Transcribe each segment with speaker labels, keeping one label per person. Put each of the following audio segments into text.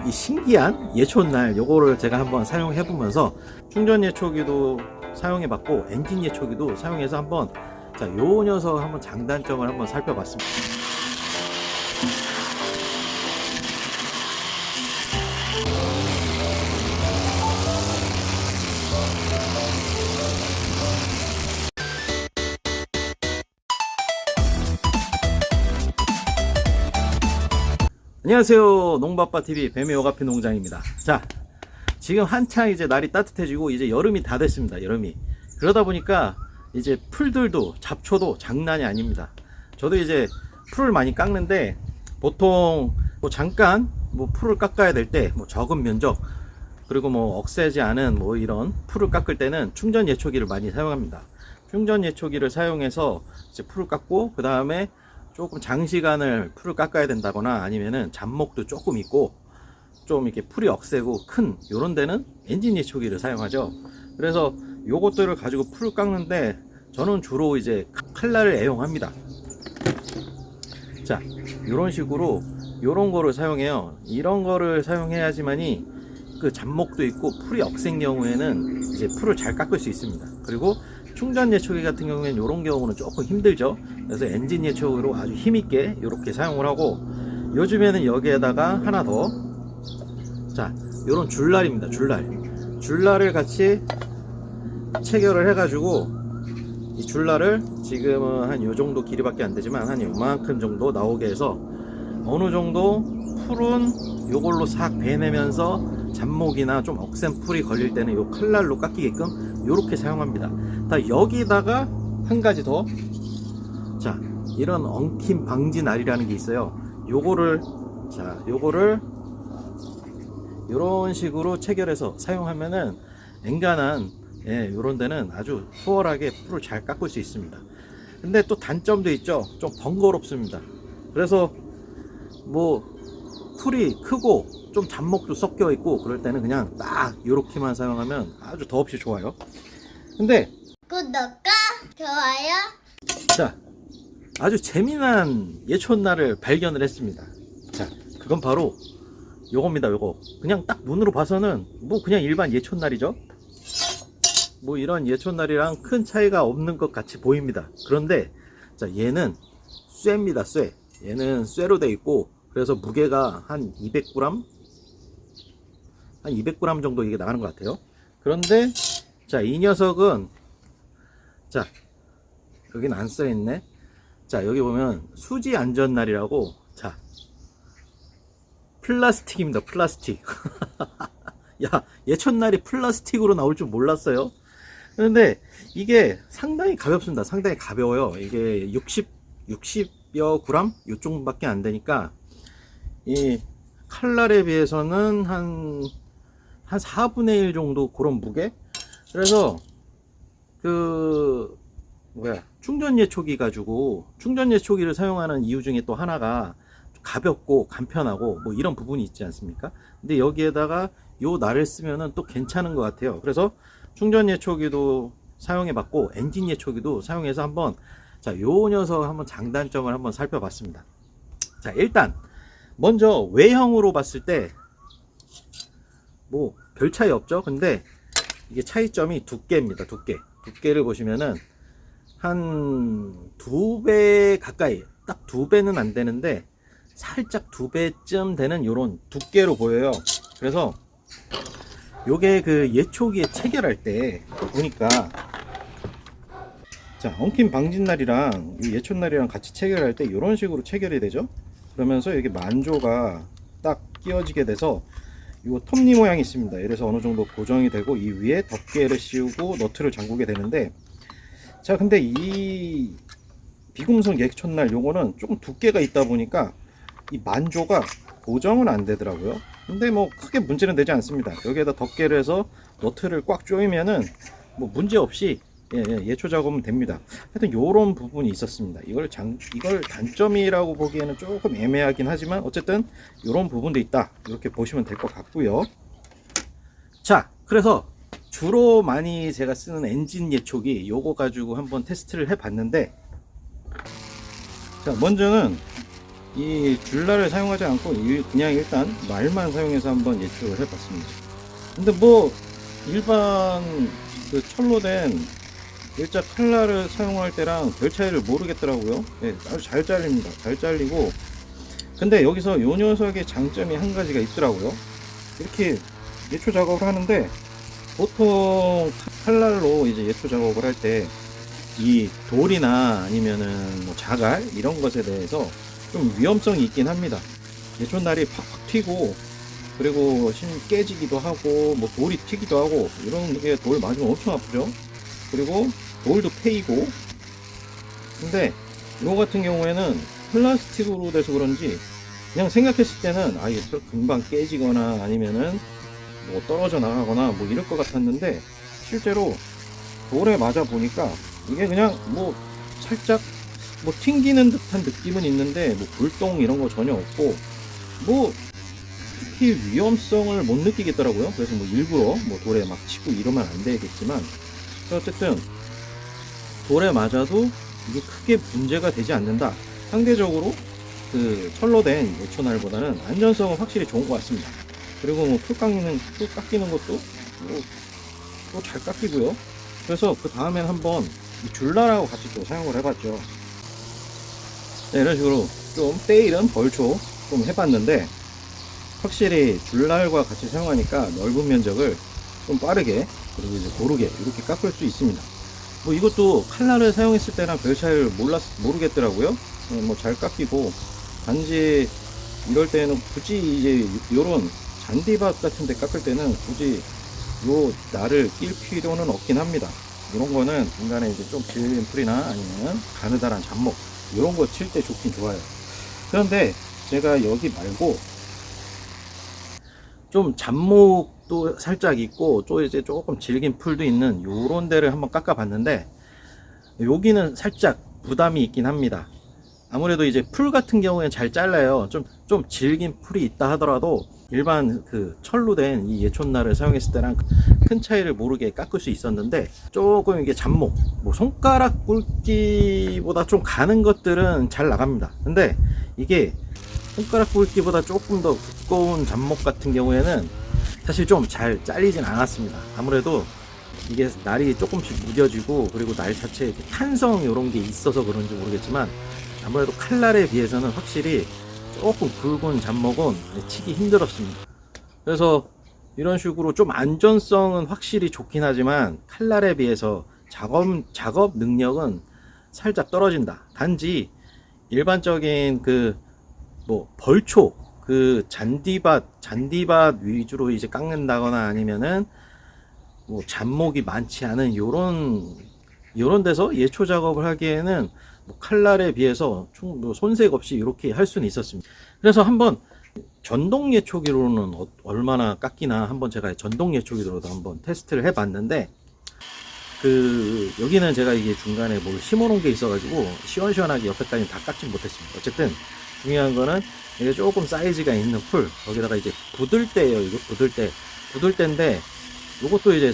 Speaker 1: 이 신기한 예초날 요거를 제가 한번 사용해 보면서 충전 예초기도 사용해 봤고 엔진 예초기도 사용해서 한번 요 녀석 한번 장단점을 한번 살펴봤습니다. 안녕하세요, 농부아빠TV 뱀의 요가피 농장입니다. 자, 지금 한창 이제 날이 따뜻해지고 이제 여름이 다 됐습니다. 여름이. 그러다 보니까 이제 풀들도 잡초도 장난이 아닙니다. 저도 이제 풀을 많이 깎는데 보통 뭐 잠깐 뭐 풀을 깎아야 될 때 뭐 적은 면적 그리고 뭐 억세지 않은 뭐 이런 풀을 깎을 때는 충전 예초기를 많이 사용합니다. 충전 예초기를 사용해서 이제 풀을 깎고 그 다음에 조금 장시간을 풀을 깎아야 된다거나 아니면은 잡목도 조금 있고 좀 이렇게 풀이 억세고 큰 요런 데는 엔진 예초기를 사용하죠. 그래서 요것들을 가지고 풀을 깎는데 저는 주로 이제 칼날을 애용합니다. 자, 요런 식으로 요런 거를 사용해요. 이런 거를 사용해야지만이 그 잡목도 있고 풀이 억센 경우에는 이제 풀을 잘 깎을 수 있습니다. 그리고 충전 예초기 같은 경우에는 이런 경우는 조금 힘들죠. 그래서 엔진 예초기로 아주 힘있게 이렇게 사용을 하고, 요즘에는 여기에다가 하나 더, 자, 요런 줄날입니다. 줄날을 같이 체결을 해가지고 이 줄날을 지금은 한 요 정도 길이밖에 안 되지만 한 요만큼 정도 나오게 해서 어느 정도 풀은 요걸로 싹 베내면서 잡목이나 좀 억센 풀이 걸릴 때는 요 칼날로 깎이게끔 요렇게 사용합니다. 다 여기다가 한 가지 더, 자, 이런 엉킴 방지 날이라는 게 있어요. 요거를 요런 식으로 체결해서 사용하면은 엔간한 요런 데는 아주 수월하게 풀을 잘 깎을 수 있습니다. 근데 또 단점도 있죠. 좀 번거롭습니다. 그래서 뭐 풀이 크고 좀 잡목도 섞여 있고 그럴 때는 그냥 딱 요렇게만 사용하면 아주 더없이 좋아요. 근데
Speaker 2: 구독과 좋아요.
Speaker 1: 자, 아주 재미난 예촌날을 발견을 했습니다. 자, 그건 바로 요겁니다. 요거 그냥 딱 눈으로 봐서는 뭐 그냥 일반 예촌날이죠. 뭐 이런 예촌날이랑 큰 차이가 없는 것 같이 보입니다. 그런데 자, 얘는 쇠입니다. 쇠. 얘는 쇠로 되어 있고 그래서 무게가 한 200g? 한 200g 정도 이게 나가는 것 같아요. 그런데 자, 이 녀석은 자, 여긴 안 써있네. 자, 여기 보면 수지 안전날이라고, 자, 플라스틱입니다. 플라스틱. 야, 예촌날이 플라스틱으로 나올 줄 몰랐어요. 그런데 이게 상당히 가볍습니다. 상당히 가벼워요. 이게 60여 그램? 요 정도밖에 안 되니까 이 칼날에 비해서는 한 4분의 1 정도 그런 무게? 그래서 충전 예초기 가지고 충전 예초기를 사용하는 이유 중에 또 하나가 가볍고 간편하고 뭐 이런 부분이 있지 않습니까? 근데 여기에다가 요 날을 쓰면은 또 괜찮은 것 같아요. 그래서 충전 예초기도 사용해 봤고 엔진 예초기도 사용해서 한번 요 녀석 한번 장단점을 한번 살펴봤습니다. 자, 일단 먼저 외형으로 봤을 때 뭐 별 차이 없죠. 근데 이게 차이점이 두께입니다. 두께를 보시면은 한 2배 가까이, 딱 2배는 안 되는데 살짝 2배쯤 되는 요런 두께로 보여요. 그래서 요게 그 예초기에 체결할 때 보니까, 자, 엉킴 방진날이랑 이 예촌날이랑 같이 체결할 때 요런 식으로 체결이 되죠. 그러면서 여기 만조가 딱 끼워지게 돼서 요 톱니 모양이 있습니다. 이래서 어느 정도 고정이 되고 이 위에 덮개를 씌우고 너트를 잠그게 되는데, 자, 근데 이 비금속 예촌날 요거는 조금 두께가 있다 보니까 이 만조가 고정은 안 되더라고요. 근데 뭐 크게 문제는 되지 않습니다. 여기에다 덮개를 해서 너트를 꽉 조이면은 뭐 문제 없이 예초 작업은 됩니다. 하여튼 요런 부분이 있었습니다. 이걸 단점이라고 보기에는 조금 애매하긴 하지만 어쨌든 요런 부분도 있다, 이렇게 보시면 될 것 같고요. 자, 그래서 주로 많이 제가 쓰는 엔진 예초기 요거 가지고 한번 테스트를 해 봤는데, 자, 먼저는 이 줄라를 사용하지 않고 그냥 일단 말만 사용해서 한번 예초를 해봤습니다. 근데 뭐 일반 그 철로 된 일자 칼날을 사용할 때랑 별 차이를 모르겠더라고요. 네, 아주 잘 잘립니다. 잘 잘리고, 근데 여기서 요 녀석의 장점이 한 가지가 있더라고요. 이렇게 예초 작업을 하는데 보통 칼날로 이제 예초 작업을 할 때 이 돌이나 아니면은 뭐 자갈 이런 것에 대해서 좀 위험성이 있긴 합니다. 예초날이 팍팍 튀고, 그리고 심 깨지기도 하고, 뭐 돌이 튀기도 하고, 이런 게 돌 맞으면 엄청 아프죠. 그리고 돌도 패이고. 근데 이거 같은 경우에는 플라스틱으로 돼서 그런지 그냥 생각했을 때는 이게 금방 깨지거나 아니면은 뭐 떨어져 나가거나 뭐 이럴 것 같았는데, 실제로 돌에 맞아 보니까 이게 그냥 뭐 살짝 뭐 튕기는 듯한 느낌은 있는데 뭐 불똥 이런 거 전혀 없고, 뭐 특히 위험성을 못 느끼겠더라고요. 그래서 뭐 일부러 뭐 돌에 막 치고 이러면 안 되겠지만, 어쨌든 돌에 맞아도 이게 크게 문제가 되지 않는다. 상대적으로 그 철로 된 예초날보다는 안전성은 확실히 좋은 것 같습니다. 그리고 뭐 풀 깎이는 것도 또 잘 깎이고요. 그래서 그 다음엔 한번 이 줄날하고 같이 또 사용을 해봤죠. 네, 이런 식으로 좀 때일은 벌초 좀 해봤는데, 확실히 줄날과 같이 사용하니까 넓은 면적을 좀 빠르게, 그리고 이제 고르게 이렇게 깎을 수 있습니다. 뭐 이것도 칼날을 사용했을 때랑 별 차이를 모르겠더라고요. 뭐 잘 깎이고, 단지 이럴 때는 굳이 이제 요런 잔디밭 같은 데 깎을 때는 굳이 요 날을 낄 필요는 없긴 합니다. 이런 거는 중간에 이제 좀 질린 풀이나 아니면 가느다란 잡목 이런 거 칠 때 좋긴 좋아요. 그런데 제가 여기 말고 좀 잡목도 살짝 있고 또 이제 조금 질긴 풀도 있는 요런 데를 한번 깎아 봤는데, 여기는 살짝 부담이 있긴 합니다. 아무래도 이제 풀 같은 경우에는 잘 잘라요. 좀 질긴 풀이 있다 하더라도 일반 그 철로 된 이 예촌날을 사용했을 때랑 큰 차이를 모르게 깎을 수 있었는데, 조금 이게 잡목, 뭐 손가락 굵기보다 좀 가는 것들은 잘 나갑니다. 근데 이게 손가락 굵기보다 조금 더 두꺼운 잡목 같은 경우에는 사실 좀 잘 잘리진 않았습니다. 아무래도 이게 날이 조금씩 무뎌지고, 그리고 날 자체에 탄성 이런 게 있어서 그런지 모르겠지만, 아무래도 칼날에 비해서는 확실히 조금 굵은 잡목은 치기 힘들었습니다. 그래서 이런 식으로 좀 안전성은 확실히 좋긴 하지만 칼날에 비해서 작업 능력은 살짝 떨어진다. 단지 일반적인 그 뭐 벌초, 그 잔디밭 위주로 이제 깎는다거나 아니면은 뭐 잡목이 많지 않은 요런 데서 예초 작업을 하기에는 뭐 칼날에 비해서 뭐 손색 없이 이렇게 할 수는 있었습니다. 그래서 한번 전동 예초기로는 얼마나 깎이나 한번 제가 전동 예초기로도 한번 테스트를 해봤는데, 그 여기는 제가 이게 중간에 뭘 심어놓은 게 있어가지고 시원시원하게 옆에까지 다 깎진 못했습니다. 어쨌든 중요한 거는 이게 조금 사이즈가 있는 풀, 거기다가 이제 부들대예요. 이거 부들대인데 이것도 이제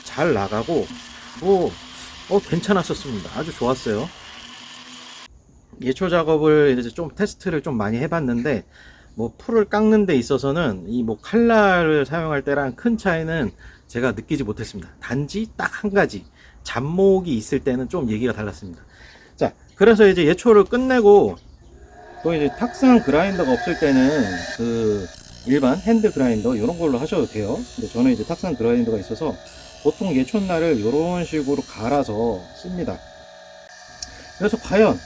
Speaker 1: 잘 나가고 뭐 괜찮았었습니다. 아주 좋았어요. 예초 작업을 이제 좀 테스트를 좀 많이 해봤는데, 뭐 풀을 깎는 데 있어서는 이 뭐 칼날을 사용할 때랑 큰 차이는 제가 느끼지 못했습니다. 단지 딱 한 가지, 잡목이 있을 때는 좀 얘기가 달랐습니다. 자, 그래서 이제 예초를 끝내고 또 이제 탁상 그라인더가 없을 때는 그 일반 핸드 그라인더 이런 걸로 하셔도 돼요. 근데 저는 이제 탁상 그라인더가 있어서 보통 예초날을 이런 식으로 갈아서 씁니다. 그래서 과연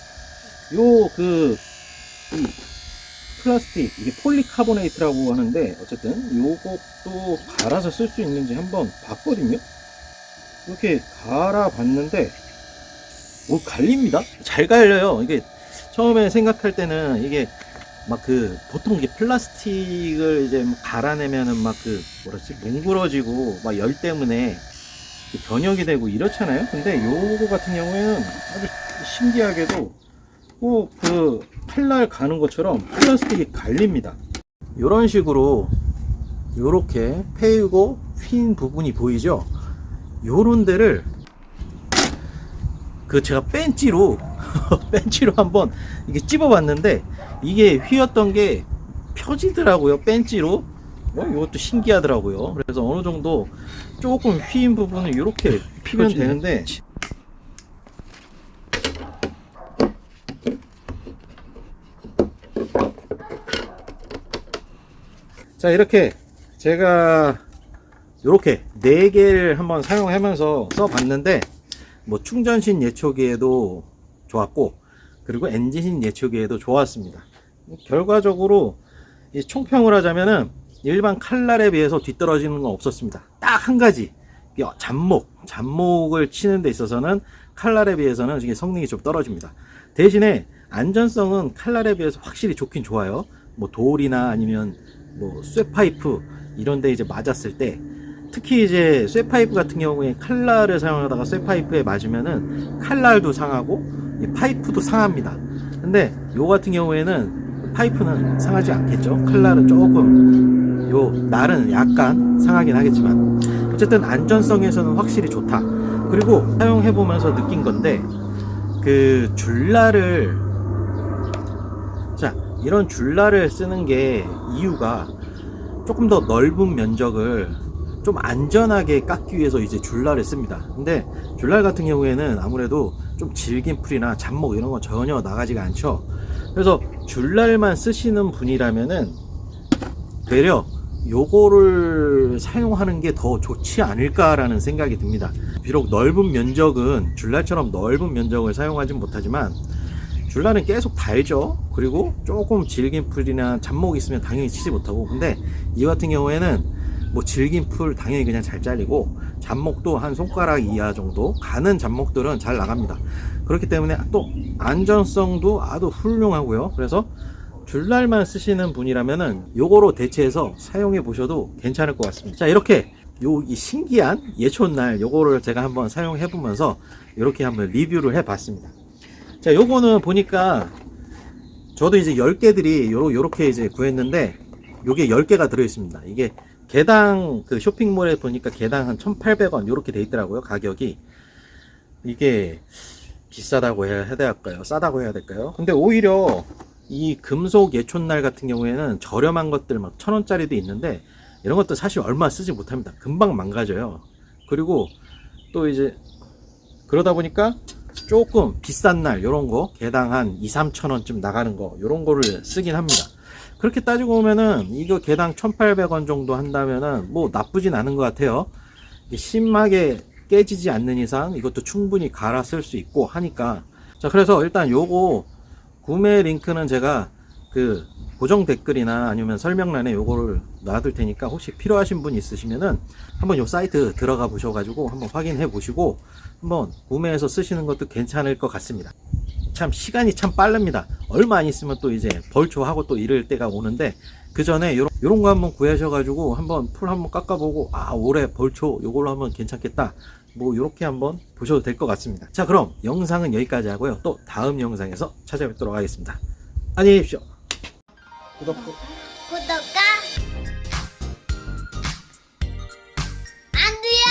Speaker 1: 이 플라스틱, 이게 폴리카보네이트라고 하는데, 어쨌든 요것도 갈아서 쓸 수 있는지 한번 봤거든요. 이렇게 갈아 봤는데 갈립니다. 잘 갈려요. 이게 처음에 생각할 때는 이게 막 보통 이게 플라스틱을 이제 갈아내면은 막 뭉그러지고 막 열 때문에 변형이 되고 이렇잖아요. 근데 요거 같은 경우에는 아주 신기하게도 꼭 칼날 가는 것처럼 플라스틱이 갈립니다. 이런 식으로 요렇게 패이고 휜 부분이 보이죠? 요런 데를 제가 벤치로 한번 이게 찝어 봤는데, 이게 휘었던 게 펴지더라고요. 벤치로. 이것도 신기하더라고요. 그래서 어느 정도 조금 휘인 부분을 이렇게 피면 되는데, 자, 이렇게 제가 이렇게 4개를 한번 사용하면서 써봤는데, 뭐 충전식 예초기에도 좋았고, 그리고 엔진식 예초기에도 좋았습니다. 결과적으로 이 총평을 하자면은 일반 칼날에 비해서 뒤떨어지는 건 없었습니다. 딱 한 가지, 잡목을 치는 데 있어서는 칼날에 비해서는 이게 성능이 좀 떨어집니다. 대신에 안전성은 칼날에 비해서 확실히 좋긴 좋아요. 뭐 돌이나 아니면 뭐 쇠파이프 이런 데 이제 맞았을 때, 특히 이제 쇠파이프 같은 경우에 칼날을 사용하다가 쇠파이프에 맞으면은 칼날도 상하고 이 파이프도 상합니다. 근데 요 같은 경우에는 파이프는 상하지 않겠죠. 칼날은 조금, 요 날은 약간 상하긴 하겠지만 어쨌든 안전성에서는 확실히 좋다. 그리고 사용해 보면서 느낀 건데, 그 줄날을, 자, 이런 줄날을 쓰는 게 이유가 조금 더 넓은 면적을 좀 안전하게 깎기 위해서 이제 줄날을 씁니다. 근데 줄날 같은 경우에는 아무래도 좀 질긴 풀이나 잡목 이런 거 전혀 나가지가 않죠. 그래서 줄날만 쓰시는 분이라면은 되려 요거를 사용하는 게 더 좋지 않을까라는 생각이 듭니다. 비록 넓은 면적은, 줄날처럼 넓은 면적을 사용하진 못하지만 줄날은 계속 달죠. 그리고 조금 질긴 풀이나 잡목 있으면 당연히 치지 못하고, 근데 이 같은 경우에는 뭐 질긴 풀 당연히 그냥 잘 잘리고, 잡목도 한 손가락 이하 정도 가는 잡목들은 잘 나갑니다. 그렇기 때문에 또 안전성도 아주 훌륭하고요. 그래서 줄날만 쓰시는 분이라면은 요거로 대체해서 사용해 보셔도 괜찮을 것 같습니다. 자, 이렇게 이 신기한 예촌날 요거를 제가 한번 사용해 보면서 이렇게 한번 리뷰를 해 봤습니다. 자, 요거는 보니까 저도 이제 10개들이 요렇게 이제 구했는데, 요게 10개가 들어 있습니다. 이게 개당, 그 쇼핑몰에 보니까 개당 한 1,800원 요렇게 돼 있더라고요. 가격이. 이게 비싸다고 해야 될까요? 싸다고 해야 될까요? 근데 오히려 이 금속 예촌날 같은 경우에는 저렴한 것들 막 1,000원짜리도 있는데, 이런 것도 사실 얼마 쓰지 못합니다. 금방 망가져요. 그리고 또 이제 그러다 보니까 조금 비싼 날 요런 거 개당 한 2-3,000원쯤 나가는 거, 요런 거를 쓰긴 합니다. 그렇게 따지고 보면은 이거 개당 1,800원 정도 한다면은 뭐 나쁘진 않은 것 같아요. 심하게 깨지지 않는 이상 이것도 충분히 갈아 쓸 수 있고 하니까. 자, 그래서 일단 요거 구매 링크는 제가 그 고정 댓글이나 아니면 설명란에 요거를 놔둘 테니까, 혹시 필요하신 분 있으시면은 한번 요 사이트 들어가 보셔가지고 한번 확인해 보시고 한번 구매해서 쓰시는 것도 괜찮을 것 같습니다. 참 시간이 참 빠릅니다. 얼마 안 있으면 또 이제 벌초하고 또 이럴 때가 오는데, 그 전에 요런 거 한번 구하셔가지고 한번 풀 한번 깎아보고, 아, 올해 벌초 요걸로 한번 괜찮겠다, 뭐 요렇게 한번 보셔도 될 것 같습니다. 자, 그럼 영상은 여기까지 하고요. 또 다음 영상에서 찾아뵙도록 하겠습니다. 안녕히 계십시오. 구독과
Speaker 2: 안 돼요.